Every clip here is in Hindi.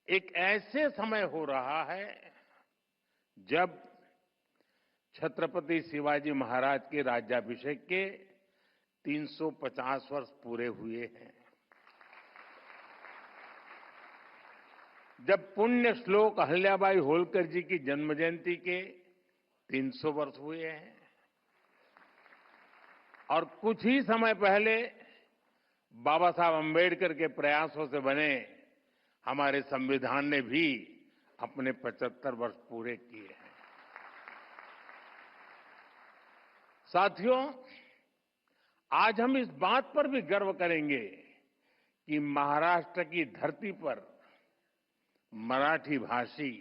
एक ऐसे समय हो रहा है जब छत्रपति शिवाजी महाराज के राज्याभिषेक के 350 वर्ष पूरे हुए हैं। जब पुण्य श्लोक अहिल्याबाई होलकर जी की जन्म जयंती के 300 वर्ष हुए हैं और कुछ ही समय पहले बाबा साहब अम्बेडकर के प्रयासों से बने हमारे संविधान ने भी अपने 75 वर्ष पूरे किए हैं। साथियों, आज हम इस बात पर भी गर्व करेंगे कि महाराष्ट्र की धरती पर मराठी भाषी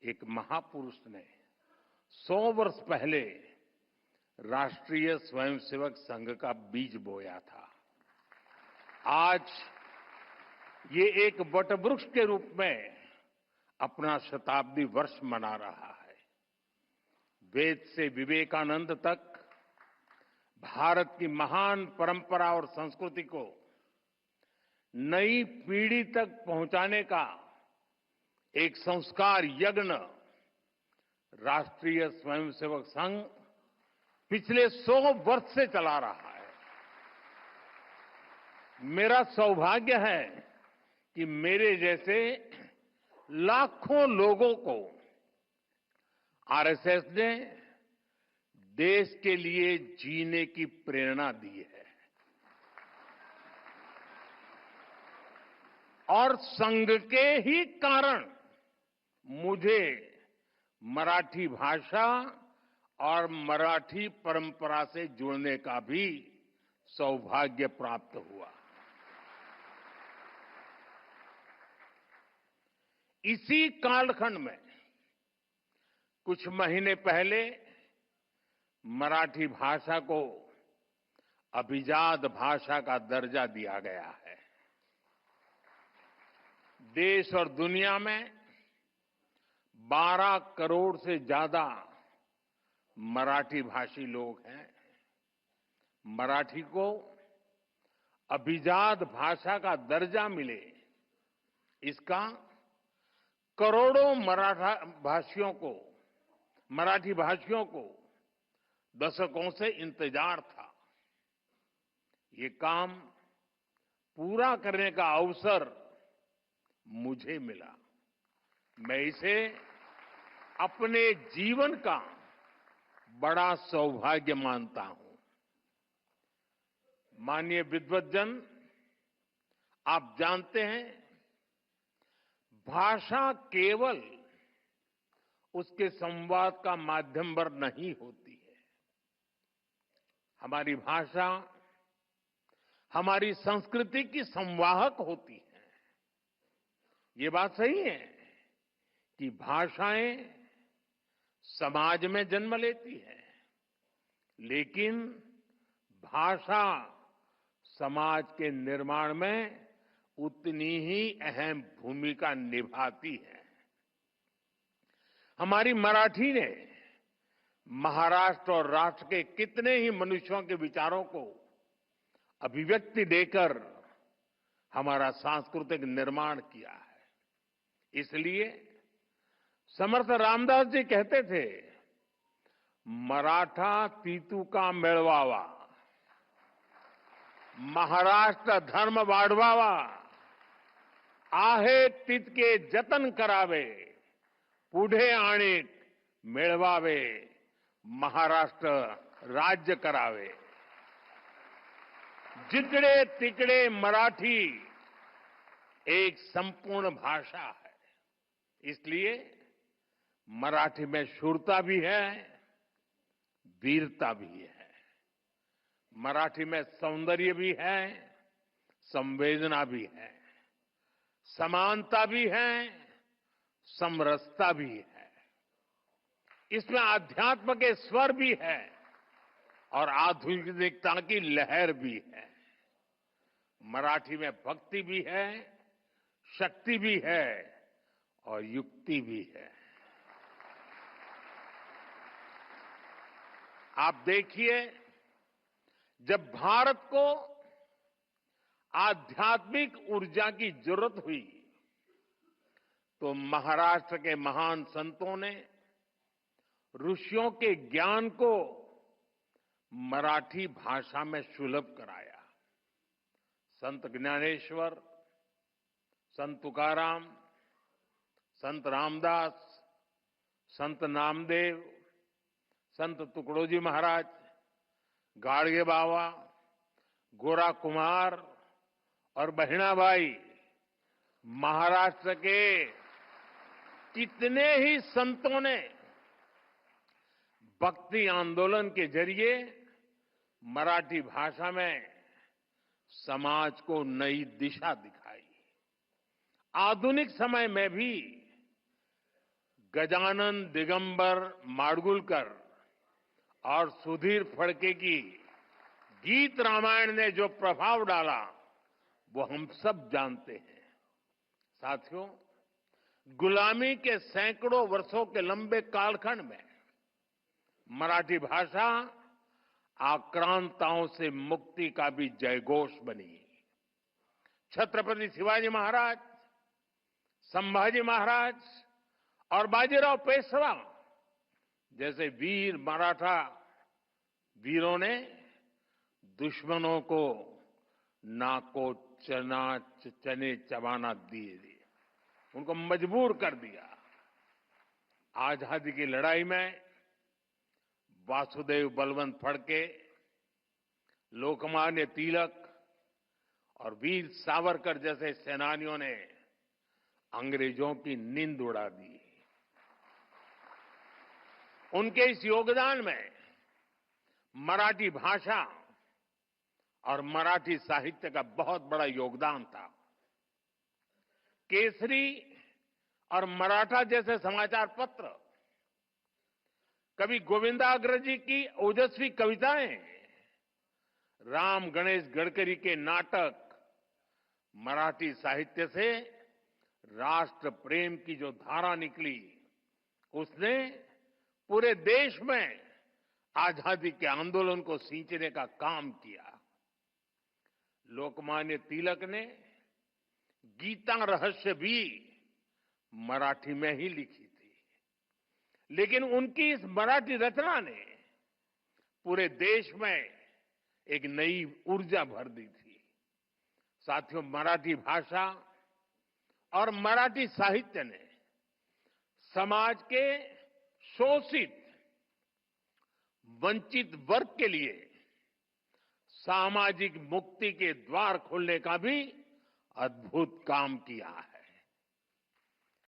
एक महापुरुष ने 100 वर्ष पहले राष्ट्रीय स्वयंसेवक संघ का बीज बोया था। आज ये एक वटवृक्ष के रूप में अपना शताब्दी वर्ष मना रहा है। वेद से विवेकानंद तक भारत की महान परंपरा और संस्कृति को नई पीढ़ी तक पहुंचाने का एक संस्कार यज्ञ राष्ट्रीय स्वयंसेवक संघ पिछले 100 वर्ष से चला रहा है। मेरा सौभाग्य है कि मेरे जैसे लाखों लोगों को आरएसएस ने देश के लिए जीने की प्रेरणा दी है और संघ के ही कारण मुझे मराठी भाषा और मराठी परंपरा से जुड़ने का भी सौभाग्य प्राप्त हुआ। इसी कालखंड में कुछ महीने पहले मराठी भाषा को अभिजात भाषा का दर्जा दिया गया है। देश और दुनिया में 12 करोड़ से ज्यादा मराठी भाषी लोग हैं। मराठी को अभिजात भाषा का दर्जा मिले, इसका करोड़ों मराठी भाषियों को दशकों से इंतजार था। ये काम पूरा करने का अवसर मुझे मिला। मैं इसे अपने जीवन का बड़ा सौभाग्य मानता हूं। माननीय विद्वद्जन, आप जानते हैं, भाषा केवल उसके संवाद का माध्यम पर नहीं होती है। हमारी भाषा हमारी संस्कृति की संवाहक होती है। ये बात सही है कि भाषाएं समाज में जन्म लेती है, लेकिन भाषा समाज के निर्माण में उतनी ही अहम भूमिका निभाती है। हमारी मराठी ने महाराष्ट्र और राष्ट्र के कितने ही मनुष्यों के विचारों को अभिव्यक्ति देकर हमारा सांस्कृतिक निर्माण किया है। इसलिए समर्थ रामदास जी कहते थे, मराठा तीतू का मेळवावा, महाराष्ट्र धर्म वाढवावा, आहे तितके जतन करावे, पुढे आणीक मिळवावे, महाराष्ट्र राज्य करावे। जिकडे तिकडे मराठी एक संपूर्ण भाषा है। इसलिए मराठी में शूरता भी है, वीरता भी है। मराठी में सौंदर्य भी है, संवेदना भी है, समानता भी है, समरसता भी है। इसमें आध्यात्म के स्वर भी है और आधुनिकता की लहर भी है। मराठी में भक्ति भी है, शक्ति भी है और युक्ति भी है। आप देखिए, जब भारत को आध्यात्मिक ऊर्जा की जरूरत हुई तो महाराष्ट्र के महान संतों ने ऋषियों के ज्ञान को मराठी भाषा में सुलभ कराया। संत ज्ञानेश्वर, संत तुकाराम, संत रामदास, संत नामदेव, संत तुकडोजी महाराज, गाडगे बाबा, गोरा कुमार और बहिणाबाई, महाराष्ट्र के कितने ही संतों ने भक्ति आंदोलन के जरिए मराठी भाषा में समाज को नई दिशा दिखाई। आधुनिक समय में भी गजानन दिगंबर माडगुलकर और सुधीर फड़के की गीत रामायण ने जो प्रभाव डाला वो हम सब जानते हैं। साथियों, गुलामी के सैकड़ों वर्षों के लंबे कालखंड में मराठी भाषा आक्रांताओं से मुक्ति का भी जयघोष बनी। छत्रपति शिवाजी महाराज, संभाजी महाराज और बाजीराव पेशवा जैसे वीर मराठा वीरों ने दुश्मनों को नाको चने चबाना दिए, उनको मजबूर कर दिया। आजादी की लड़ाई में वासुदेव बलवंत फड़के, लोकमान्य तिलक और वीर सावरकर जैसे सेनानियों ने अंग्रेजों की नींद उड़ा दी। उनके इस योगदान में मराठी भाषा और मराठी साहित्य का बहुत बड़ा योगदान था। केसरी और मराठा जैसे समाचार पत्र, कवि गोविंदाग्रजी की ओजस्वी कविताएं, राम गणेश गडकरी के नाटक, मराठी साहित्य से राष्ट्र प्रेम की जो धारा निकली उसने पूरे देश में आजादी के आंदोलन को सींचने का काम किया। लोकमान्य तिलक ने गीता रहस्य भी मराठी में ही लिखी थी, लेकिन उनकी इस मराठी रचना ने पूरे देश में एक नई ऊर्जा भर दी थी। साथियों, मराठी भाषा और मराठी साहित्य ने समाज के शोषित, वंचित वर्ग के लिए सामाजिक मुक्ति के द्वार खोलने का भी अद्भुत काम किया है।